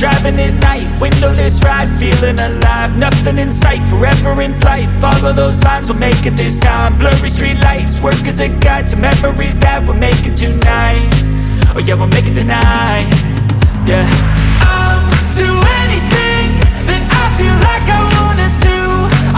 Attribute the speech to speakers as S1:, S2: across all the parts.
S1: driving at night, windowless ride, feeling alive. Nothing in sight, forever in flight. Follow those lines, we'll make it this time. Blurry street lights, work as a guide to memories that we're making tonight. Oh yeah, we'll make it tonight. Yeah, I'll do anything that I feel like I wanna do.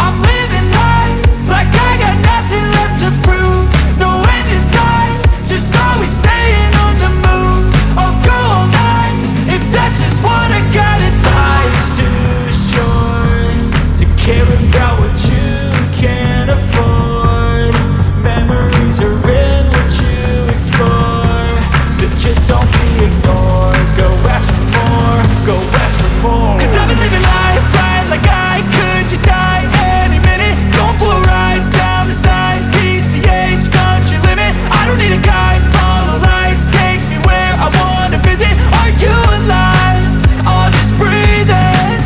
S1: I'm living life like I got nothing left to prove. No end in sight, just always staying on the move. I'll go all night if that's just what I gotta do. Life's too short to care about what you can't afford. Memories are in what you explore, so just don't be ignored. Go ask for more, go ask for more. Cause I've been living life right like I could just die any minute. Going for a ride down the side, PCH, country limit. I don't need a guide, follow lights, take me where I wanna visit. Are you alive? Or just breathing?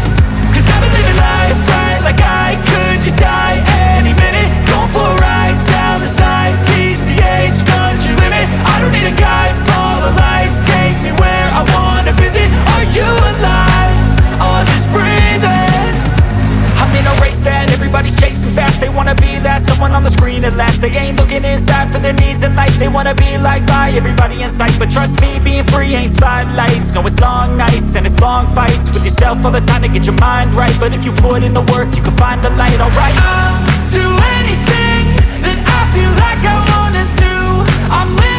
S1: Cause I've been living life right like I could just die any minute. Going for a ride down the side, PCH, country limit. I don't need a guide, follow lights, take me where I wanna visit. Are you alive? Or just breathing? I'm in a race that everybody's chasing fast. They wanna be that someone on the screen at last. They ain't looking inside for their needs in life. They wanna be liked by everybody in sight. But trust me, being free ain't spotlights. No, it's long nights and it's long fights with yourself all the time to get your mind right. But if you put in the work, you can find the light, alright. I'll do anything that I feel like I wanna do. I'm living